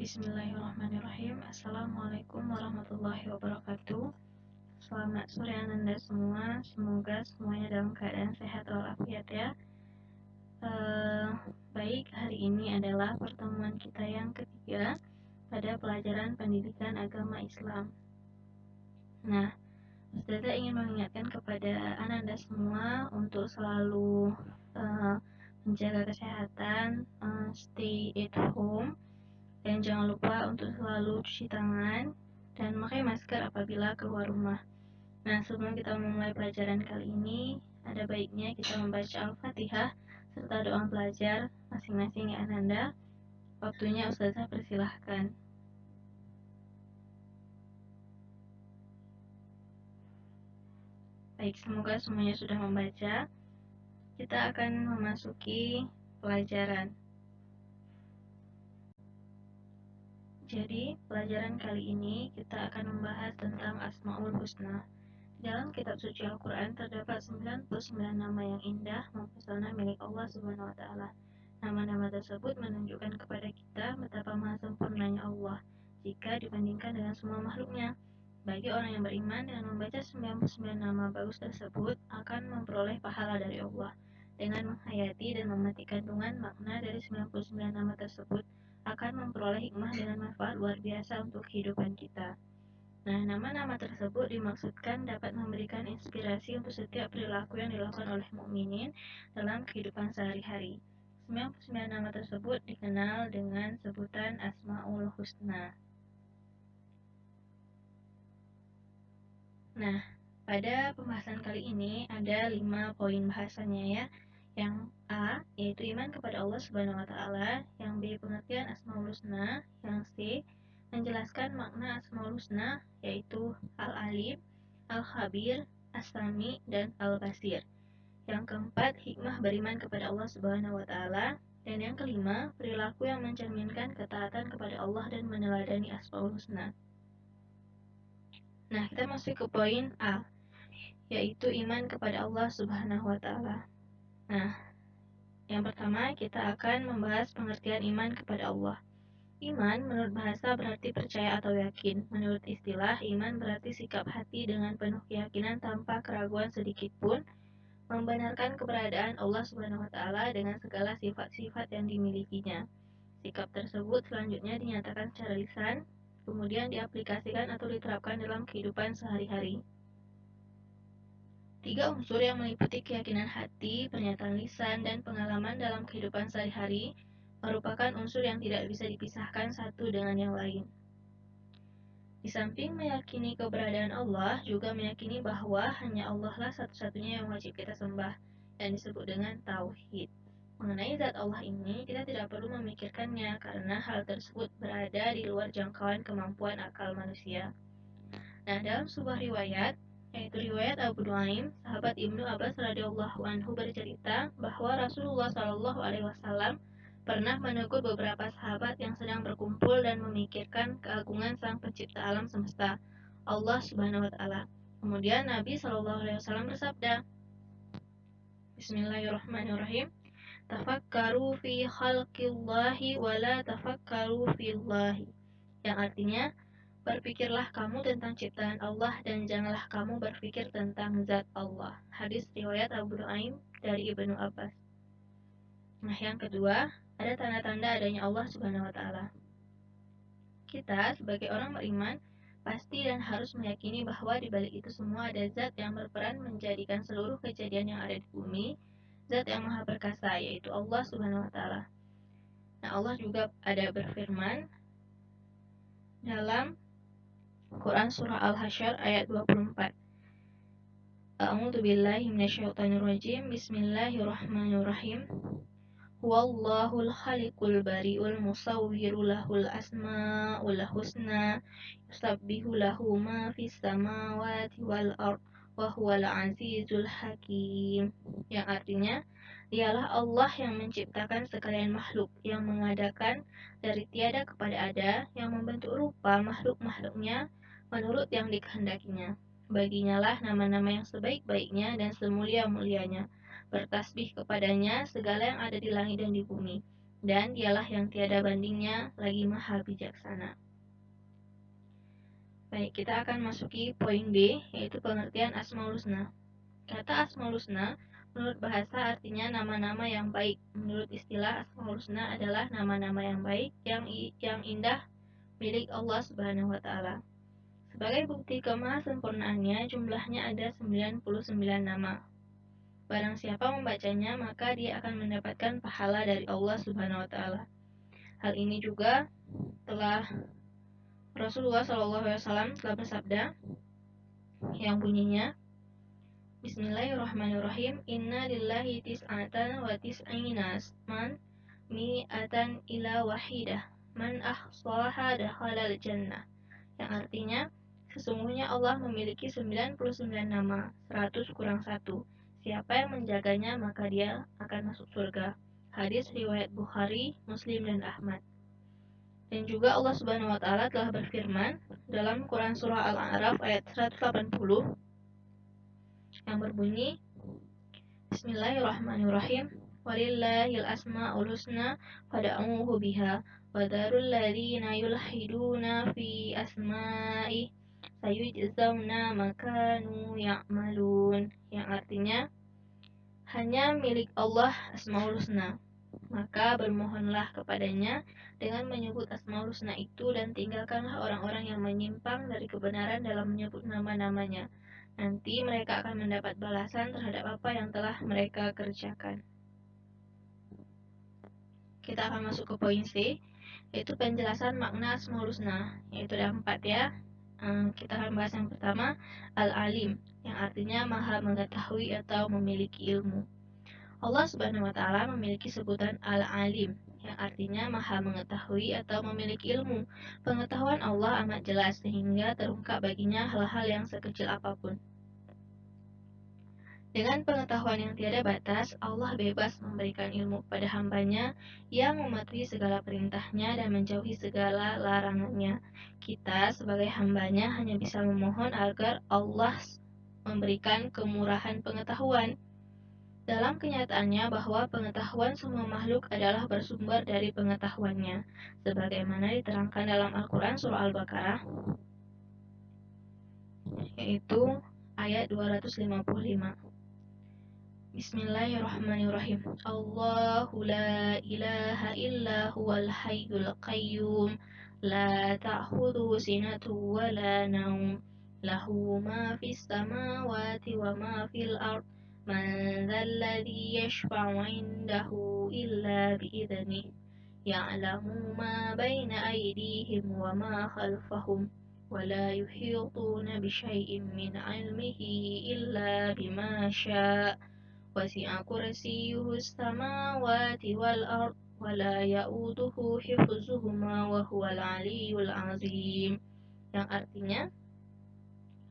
Bismillahirrahmanirrahim. Assalamualaikum warahmatullahi wabarakatuh. Selamat sore Ananda semua. Semoga semuanya dalam keadaan sehat walafiat ya. Baik, hari ini adalah pertemuan kita yang ketiga pada pelajaran pendidikan agama Islam. Nah, Ustazah ingin mengingatkan kepada Ananda semua untuk selalu menjaga kesehatan, stay at home. Dan jangan lupa untuk selalu cuci tangan dan memakai masker apabila keluar rumah. Nah, sebelum kita memulai pelajaran kali ini, ada baiknya kita membaca Al-Fatihah serta doa pelajar masing-masing ya Ananda. Waktunya Ustazah persilahkan. Baik, semoga semuanya sudah membaca. Kita akan memasuki pelajaran. Jadi, pelajaran kali ini kita akan membahas tentang Asmaul Husna. Dalam kitab suci Al-Quran terdapat 99 nama yang indah mempesona milik Allah Subhanahu wa Ta'ala. Nama-nama tersebut menunjukkan kepada kita betapa maha sempurnanya Allah jika dibandingkan dengan semua makhluknya. Bagi orang yang beriman dengan membaca 99 nama bagus tersebut akan memperoleh pahala dari Allah. Dengan menghayati dan memetik kandungan makna dari 99 nama tersebut akan memperoleh hikmah dengan manfaat luar biasa untuk kehidupan kita. Nah, nama-nama tersebut dimaksudkan dapat memberikan inspirasi untuk setiap perilaku yang dilakukan oleh mukminin dalam kehidupan sehari-hari. 99 nama tersebut dikenal dengan sebutan Asmaul Husna. Nah, pada pembahasan kali ini ada 5 poin bahasannya ya. Yang A, yaitu iman kepada Allah Subhanahu wa Ta'ala. Yang B, pengertian Asmaul Husna. Yang C, menjelaskan makna Asmaul Husna, yaitu Al-Alim, Al-Khabir, As-Sami, dan Al-Basir. Yang keempat, hikmah beriman kepada Allah Subhanahu wa Ta'ala. Dan yang kelima, perilaku yang mencerminkan ketaatan kepada Allah dan meneladani Asmaul Husna. Nah, kita masuk ke poin A, yaitu iman kepada Allah Subhanahu wa Ta'ala. Nah, yang pertama kita akan membahas pengertian iman kepada Allah. Iman menurut bahasa berarti percaya atau yakin. Menurut istilah, iman berarti sikap hati dengan penuh keyakinan tanpa keraguan sedikit pun, membenarkan keberadaan Allah Subhanahu wa Ta'ala dengan segala sifat-sifat yang dimilikinya. Sikap tersebut selanjutnya dinyatakan secara lisan, kemudian diaplikasikan atau diterapkan dalam kehidupan sehari-hari. 3 unsur yang meliputi keyakinan hati, pernyataan lisan, dan pengalaman dalam kehidupan sehari-hari merupakan unsur yang tidak bisa dipisahkan satu dengan yang lain. Di samping meyakini keberadaan Allah, juga meyakini bahwa hanya Allah lah satu-satunya yang wajib kita sembah, yang disebut dengan tauhid. Mengenai zat Allah ini, kita tidak perlu memikirkannya karena hal tersebut berada di luar jangkauan kemampuan akal manusia. Nah, dalam sebuah riwayat, yaitu riwayat Abu Nuaim, sahabat Ibnu Abbas radhiyallahu anhu bercerita bahwa Rasulullah Shallallahu alaihi wasallam pernah menegur beberapa sahabat yang sedang berkumpul dan memikirkan keagungan Sang Pencipta alam semesta, Allah Subhanahu wa Ta'ala. Kemudian Nabi Shallallahu alaihi wasallam bersabda, Bismillahirrahmanirrahim. Tafakkaru fi khalqillahi wa la tafakkaru fillahi. Yang artinya, berpikirlah kamu tentang ciptaan Allah dan janganlah kamu berpikir tentang zat Allah. Hadis riwayat Abu Nuaim dari Ibnu Abbas. Nah, yang kedua, ada tanda-tanda adanya Allah Subhanahu wa Ta'ala. Kita sebagai orang beriman pasti dan harus meyakini bahwa di balik itu semua ada zat yang berperan menjadikan seluruh kejadian yang ada di bumi, zat yang maha perkasa, yaitu Allah Subhanahu wa Ta'ala. Nah, Allah juga ada berfirman dalam Quran Surah Al-Hasyr ayat 24. A'udzu billahi minasyaitonir rajim. Bismillahirrahmanirrahim. Huwallahul khaliqul bari'ul musawwiru lahul asmaul husna yusabbihu lahu ma fis samawati wal ard wa huwal azizul hakim. Yang artinya, dialah Allah yang menciptakan sekalian makhluk, yang mengadakan dari tiada kepada ada, yang membentuk rupa makhluk-makhluknya menurut yang dikehendakinya. Baginya lah nama-nama yang sebaik-baiknya dan semulia-mulianya. Bertasbih kepadanya segala yang ada di langit dan di bumi. dan dialah yang tiada bandingnya lagi maha bijaksana. Baik, kita akan masuki poin B, yaitu pengertian Asmaul Husna. Kata Asmaul Husna, menurut bahasa artinya nama-nama yang baik. Menurut istilah, Asmaul Husna adalah nama-nama yang baik, yang indah milik Allah Subhanahu wa Ta'ala. Sebagai bukti kemahasempurnaannya, jumlahnya ada 99 nama. Barang siapa membacanya, maka dia akan mendapatkan pahala dari Allah Subhanahu wa Ta'ala. Hal ini juga telah Rasulullah SAW telah bersabda yang bunyinya, Bismillahirrahmanirrahim, Inna lillahi tis'atan wa tis'ina asman mi'atan ila wahidah man ahsaha dakhalal jannah. Yang artinya, sesungguhnya Allah memiliki 99 nama, 100 kurang 1. Siapa yang menjaganya, maka dia akan masuk surga. Hadis riwayat Bukhari, Muslim, dan Ahmad. Dan juga Allah Subhanahu wa Ta'ala telah berfirman dalam Quran Surah Al-A'raf ayat 180 yang berbunyi, Bismillahirrahmanirrahim, Walillahil asma'ul husna fad'uuhu biha wa dharul ladzina yulhiduna fi asma'i sayujzauna ma kanu ya'malun. Yang artinya, hanya milik Allah Asmaul Husna, maka bermohonlah kepadanya dengan menyebut Asmaul Husna itu, dan tinggalkanlah orang-orang yang menyimpang dari kebenaran dalam menyebut nama-namanya. Nanti mereka akan mendapat balasan terhadap apa yang telah mereka kerjakan. Kita akan masuk ke poin C, yaitu penjelasan makna Asmaul Husna, yaitu ada 4 ya. Kita akan bahas yang pertama, Al-Alim, yang artinya maha mengetahui atau memiliki ilmu. Allah Subhanahu wa Ta'ala memiliki sebutan Al-Alim, yang artinya maha mengetahui atau memiliki ilmu. Pengetahuan Allah amat jelas sehingga terungkap baginya hal-hal yang sekecil apapun. Dengan pengetahuan yang tiada batas, Allah bebas memberikan ilmu pada hambanya yang mematuhi segala perintahnya dan menjauhi segala larangannya. Kita sebagai hambanya hanya bisa memohon agar Allah memberikan kemurahan pengetahuan. Dalam kenyataannya bahwa pengetahuan semua makhluk adalah bersumber dari pengetahuannya, sebagaimana diterangkan dalam Al-Quran Surah Al-Baqarah, yaitu ayat 255. Bismillahirrahmanirrahim. Allahu la ilaha illa huwal hayyul qayyum la ta'khudhuhu sinatun wa la nawm lahu ma fis samawati wa ma fil ard man dzalladzi yashfa'u 'indahu illa bi'idhnihi ya'lamu ma baina aydihim wa ma khalfahum wa la yuhituna bi syai'in min 'ilmihi illa bima syaa wasi'a kursiyyuhu as-samawati wal ard wa la ya'uduhu hifdzuhuma wa huwal 'aliyyul 'azim. Yang artinya,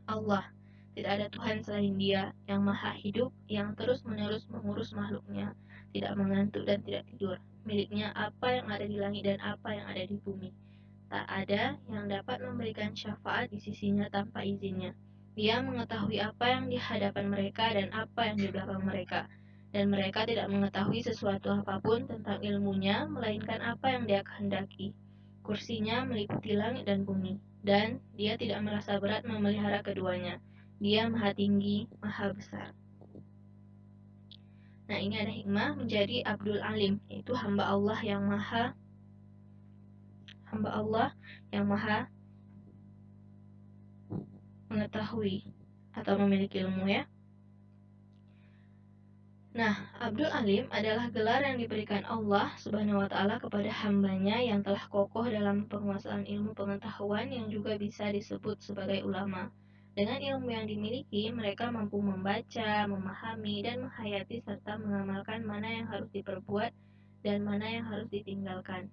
Allah, tidak ada Tuhan selain Dia yang maha hidup, yang terus-menerus mengurus makhluknya, tidak mengantuk dan tidak tidur. Miliknya apa yang ada di langit dan apa yang ada di bumi. Tak ada yang dapat memberikan syafaat di sisinya tanpa izinnya. Dia mengetahui apa yang di hadapan mereka dan apa yang di belakang mereka. Dan mereka tidak mengetahui sesuatu apapun tentang ilmunya, melainkan apa yang dia kehendaki. Kursinya meliputi langit dan bumi, dan dia tidak merasa berat memelihara keduanya. Dia maha tinggi, maha besar. Nah, ini ada hikmah menjadi Abdul Alim, yaitu hamba Allah yang maha mengetahui atau memiliki ilmu ya. Nah, Abdul Alim adalah gelar yang diberikan Allah Subhanahu wa Ta'ala kepada hambanya yang telah kokoh dalam penguasaan ilmu pengetahuan yang juga bisa disebut sebagai ulama. Dengan ilmu yang dimiliki, mereka mampu membaca, memahami, dan menghayati serta mengamalkan mana yang harus diperbuat dan mana yang harus ditinggalkan,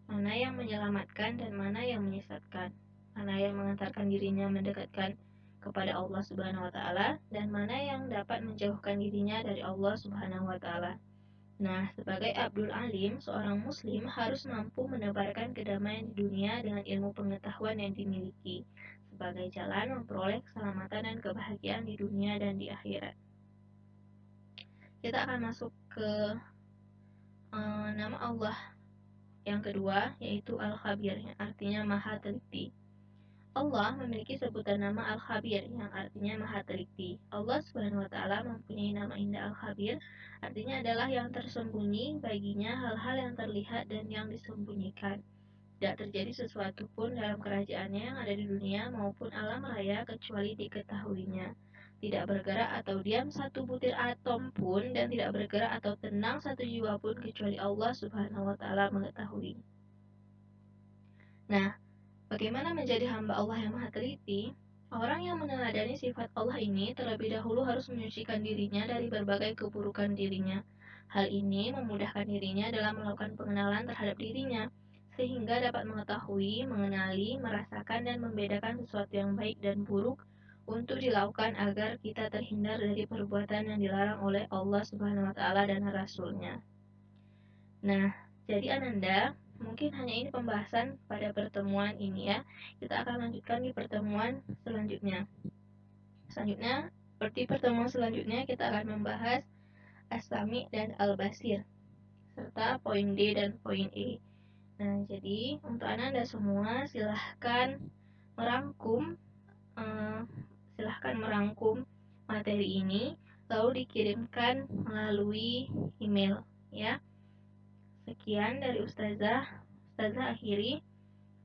mana yang menyelamatkan dan mana yang menyesatkan, mana yang mengantarkan dirinya mendekatkan kepada Allah Subhanahu wa Ta'ala, dan mana yang dapat menjauhkan dirinya dari Allah Subhanahu wa Ta'ala. Nah, sebagai Abdul Alim, seorang Muslim harus mampu menebarkan kedamaian di dunia dengan ilmu pengetahuan yang dimiliki, sebagai jalan memperoleh keselamatan dan kebahagiaan di dunia dan di akhirat. Kita akan masuk ke nama Allah Yang kedua, yaitu Al-Khabir, yang artinya Maha Teliti. Allah memiliki sebutan nama Al-Khabir, yang artinya Maha Teliti. Allah Subhanahu wa Ta'ala mempunyai nama indah Al-Khabir, artinya adalah yang tersembunyi baginya hal-hal yang terlihat dan yang disembunyikan. Tidak terjadi sesuatu pun dalam kerajaannya yang ada di dunia maupun alam raya kecuali diketahuinya. Tidak bergerak atau diam satu butir atom pun dan tidak bergerak atau tenang satu jiwa pun kecuali Allah Subhanahu wa Ta'ala mengetahui. Nah, bagaimana menjadi hamba Allah yang maha teliti? Orang yang meneladani sifat Allah ini terlebih dahulu harus menyucikan dirinya dari berbagai keburukan dirinya. Hal ini memudahkan dirinya dalam melakukan pengenalan terhadap dirinya, sehingga dapat mengetahui, mengenali, merasakan, dan membedakan sesuatu yang baik dan buruk untuk dilakukan agar kita terhindar dari perbuatan yang dilarang oleh Allah Subhanahu wa Ta'ala dan Rasul-Nya. Nah, jadi Ananda, mungkin hanya ini pembahasan pada pertemuan ini ya. Kita akan lanjutkan di pertemuan selanjutnya. Selanjutnya, seperti pertemuan selanjutnya kita akan membahas As-Sami dan Al-Basir serta poin D dan poin E. Nah, jadi untuk Ananda semua merangkum eh, silahkan merangkum materi ini lalu dikirimkan melalui email ya. Sekian dari Ustazah. Ustazah akhiri.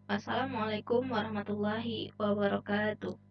Wassalamualaikum warahmatullahi wabarakatuh.